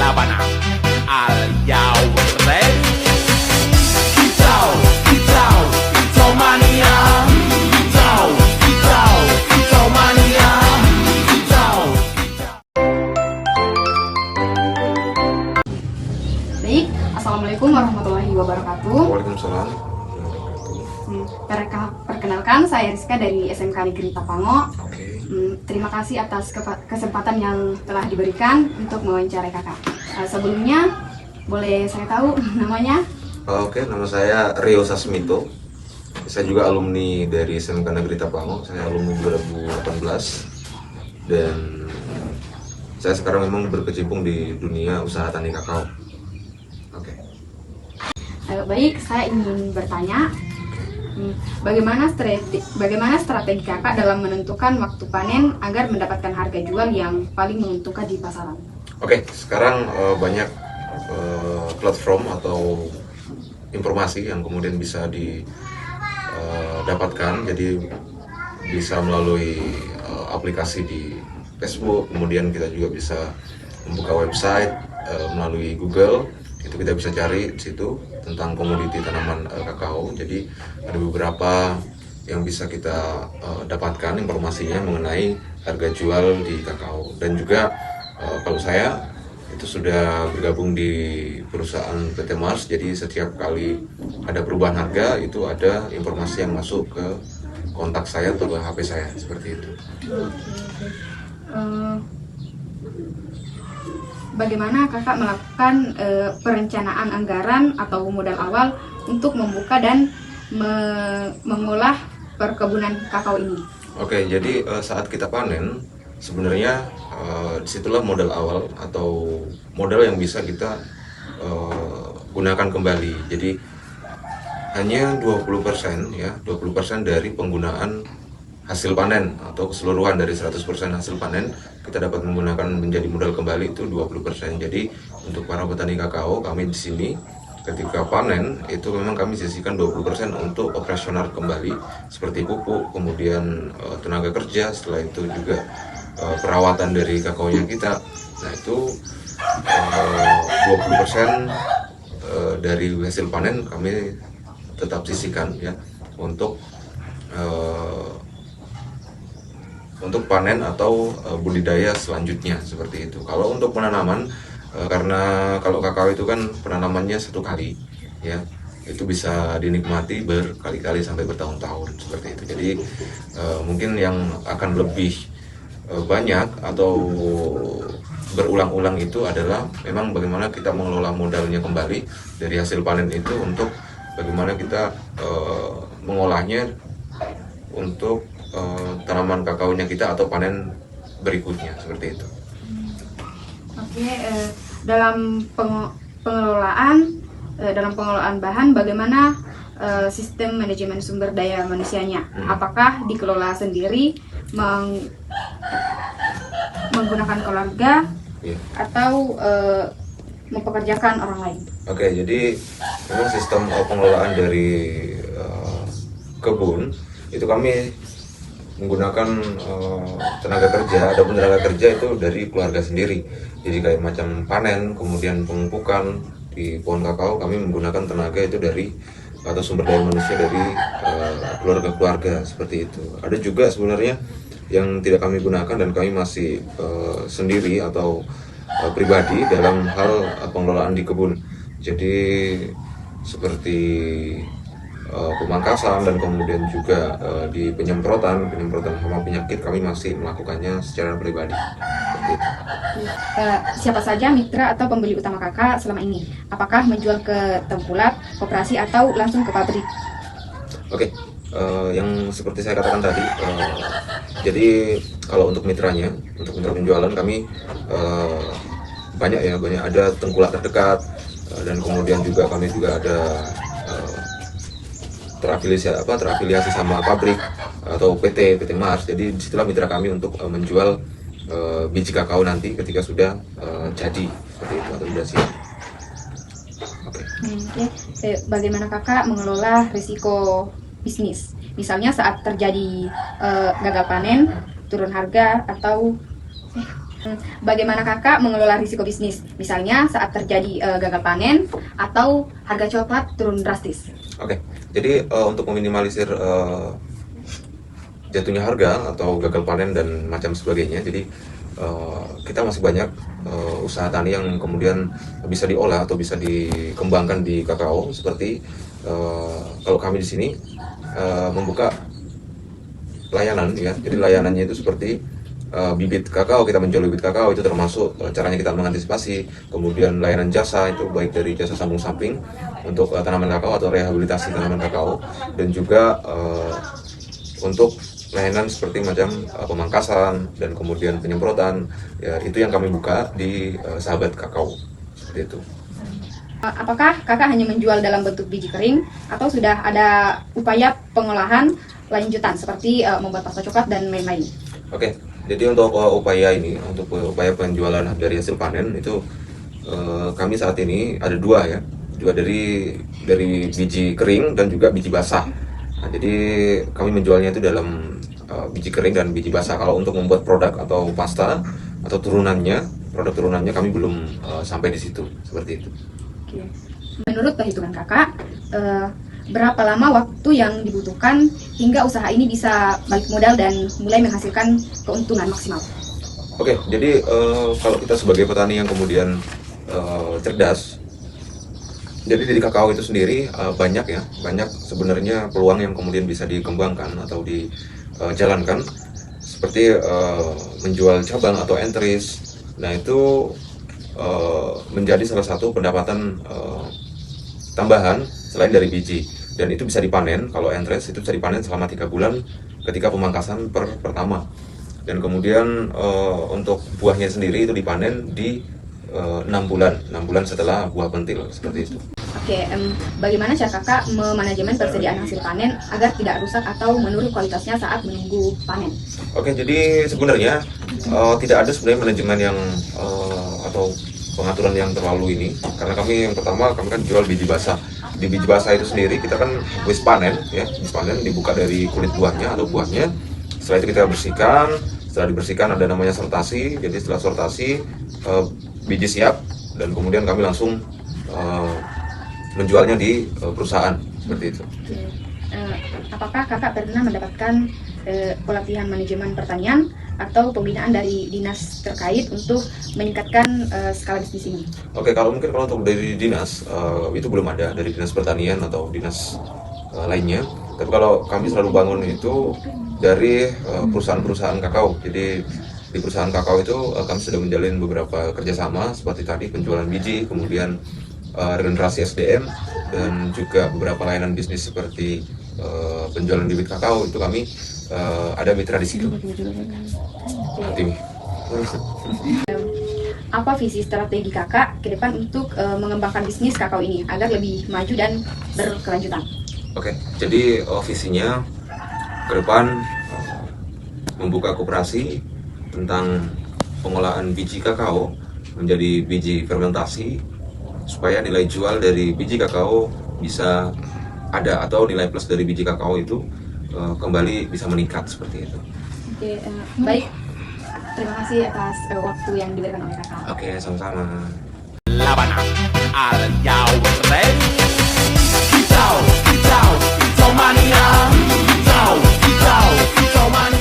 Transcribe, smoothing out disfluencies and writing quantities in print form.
Sabana. Are you ready? Kicau, kicau, kicau mania. Kicau, kicau, kicau mania. Kicau, kicau. Baik, Assalamualaikum warahmatullahi wabarakatuh. Waalaikumsalam. Perkenalkan, saya Rizka dari SMK Negeri Tapango. Oke. Terima kasih atas kesempatan yang telah diberikan untuk mewawancarai kakak. Sebelumnya, boleh saya tahu namanya? Oke, nama saya Rio Sasmito. Saya juga alumni dari SMK Negeri Tapango. Saya alumni 2018 dan saya sekarang memang berkecimpung di dunia usaha tani kakao. Oke. Baik, saya ingin bertanya, bagaimana strategi kakak dalam menentukan waktu panen agar mendapatkan harga jual yang paling menguntungkan di pasaran? Oke, sekarang banyak platform atau informasi yang kemudian bisa didapatkan. Jadi bisa melalui aplikasi di Facebook, kemudian kita juga bisa membuka website melalui Google. Itu kita bisa cari di situ tentang komoditi tanaman kakao. Jadi ada beberapa yang bisa kita dapatkan informasinya mengenai harga jual di kakao. Dan juga kalau saya itu sudah bergabung di perusahaan PT Mars, jadi setiap kali ada perubahan harga itu ada informasi yang masuk ke kontak saya atau ke HP saya, seperti itu. Bagaimana kakak melakukan perencanaan anggaran atau modal awal untuk membuka dan mengolah perkebunan kakao ini? Oke, jadi saat kita panen sebenarnya disitulah modal awal atau modal yang bisa kita gunakan kembali. Jadi hanya 20% ya, 20% dari penggunaan hasil panen atau keseluruhan dari 100% hasil panen kita dapat menggunakan menjadi modal kembali itu 20%. Jadi untuk para petani kakao kami di sini ketika panen itu memang kami sisihkan 20% untuk operasional kembali seperti pupuk, kemudian tenaga kerja, setelah itu juga perawatan dari kakaonya kita. Nah itu 20% dari hasil panen kami tetap sisihkan ya untuk panen atau budidaya selanjutnya, seperti itu. Kalau untuk penanaman, karena kalau kakao itu kan penanamannya satu kali ya, itu bisa dinikmati berkali-kali sampai bertahun-tahun, seperti itu. Jadi mungkin yang akan lebih banyak atau berulang-ulang itu adalah memang bagaimana kita mengelola modalnya kembali dari hasil panen itu untuk bagaimana kita mengolahnya untuk tanaman kakaonya kita atau panen berikutnya, seperti itu. Oke, dalam pengelolaan bahan, bagaimana sistem manajemen sumber daya manusianya? Apakah dikelola sendiri, menggunakan keluarga, atau mempekerjakan orang lain? Oke, jadi memang sistem pengelolaan dari kebun itu kami menggunakan tenaga kerja. Adapun tenaga kerja itu dari keluarga sendiri. Jadi kayak macam panen, kemudian pemupukan di pohon kakao, kami menggunakan tenaga itu dari atau sumber daya manusia dari keluarga-keluarga, seperti itu. Ada juga sebenarnya yang tidak kami gunakan dan kami masih sendiri atau pribadi dalam hal pengelolaan di kebun. Jadi seperti pemangkasan dan kemudian juga di penyemprotan hama penyakit kami masih melakukannya secara pribadi. Siapa saja mitra atau pembeli utama kakak selama ini? Apakah menjual ke tengkulak, koperasi, atau langsung ke pabrik? Oke, yang seperti saya katakan tadi, jadi kalau untuk mitranya, untuk mitra penjualan kami banyak ada tengkulak terdekat dan kemudian juga kami juga ada terafiliasi sama pabrik atau PT Mars. Jadi disitulah mitra kami untuk menjual biji kakao nanti ketika sudah jadi, seperti itu, atau sudah siap. Oke. Bagaimana kakak mengelola risiko bisnis? Misalnya saat terjadi gagal panen, turun harga, atau Bagaimana kakak mengelola risiko bisnis? Misalnya saat terjadi gagal panen atau harga coklat turun drastis. Oke, jadi untuk meminimalisir jatuhnya harga atau gagal panen dan macam sebagainya, jadi kita masih banyak usaha tani yang kemudian bisa diolah atau bisa dikembangkan di kakao, seperti kalau kami di sini membuka layanan ya. Jadi layanannya itu seperti bibit kakao, kita menjual bibit kakao, itu termasuk caranya kita mengantisipasi. Kemudian layanan jasa, itu baik dari jasa sambung samping untuk tanaman kakao atau rehabilitasi tanaman kakao, dan juga untuk layanan seperti macam pemangkasan dan kemudian penyemprotan ya, itu yang kami buka di Sahabat Kakao, seperti itu. Apakah kakak hanya menjual dalam bentuk biji kering atau sudah ada upaya pengolahan lanjutan seperti membuat pasta coklat dan lain-lain? Oke, jadi untuk upaya ini, untuk upaya penjualan dari hasil panen itu kami saat ini ada dua ya, dua dari biji kering dan juga biji basah. Nah, jadi kami menjualnya itu dalam biji kering dan biji basah. Kalau untuk membuat produk atau pasta atau turunannya, produk turunannya kami belum sampai di situ, seperti itu. Oke. Menurut perhitungan kakak, berapa lama waktu yang dibutuhkan hingga usaha ini bisa balik modal dan mulai menghasilkan keuntungan maksimal? Oke, jadi kalau kita sebagai petani yang kemudian cerdas, jadi dari kakao itu sendiri banyak sebenarnya peluang yang kemudian bisa dikembangkan atau dijalankan, seperti menjual cabang atau entries. Nah, itu menjadi salah satu pendapatan tambahan selain dari biji, dan itu bisa dipanen. Kalau entries itu bisa dipanen selama 3 bulan ketika pemangkasan pertama, dan kemudian untuk buahnya sendiri itu dipanen di 6 bulan setelah buah pentil, seperti itu. Oke, bagaimana cara kakak memanajemen persediaan hasil panen agar tidak rusak atau menurun kualitasnya saat menunggu panen? Oke, jadi sebenarnya tidak ada sebenarnya manajemen yang atau pengaturan yang terlalu ini, karena kami yang pertama kami kan jual biji basah. Di biji basah itu sendiri kita kan habis panen ya, habis panen dibuka dari kulit buahnya atau buahnya. Setelah itu kita bersihkan. Setelah dibersihkan ada namanya sortasi. Jadi setelah sortasi biji siap, dan kemudian kami langsung menjualnya di perusahaan, seperti itu. Apakah kakak pernah mendapatkan pelatihan manajemen pertanian atau pembinaan dari dinas terkait untuk meningkatkan skala bisnis ini? Oke, kalau untuk dari dinas itu belum ada, dari dinas pertanian atau dinas lainnya. Tapi kalau kami selalu bangun itu dari perusahaan-perusahaan kakao. Jadi di perusahaan kakao itu kami sudah menjalin beberapa kerjasama, seperti tadi penjualan biji, kemudian regenerasi SDM, dan juga beberapa layanan bisnis seperti penjualan bibit kakao. Itu kami ada mitra di situ. Apa visi strategi kakak ke depan untuk mengembangkan bisnis kakao ini agar lebih maju dan berkelanjutan? Oke, jadi visinya ke depan membuka koperasi tentang pengolahan biji kakao menjadi biji fermentasi, supaya nilai jual dari biji kakao bisa ada, atau nilai plus dari biji kakao itu kembali bisa meningkat, seperti itu. Oke, baik. Terima kasih atas waktu yang diberikan oleh kakak. Oke, sama-sama. Laban al yaw ready. Kicau, kicau, kicau mania. Kicau, kicau, kicau mania.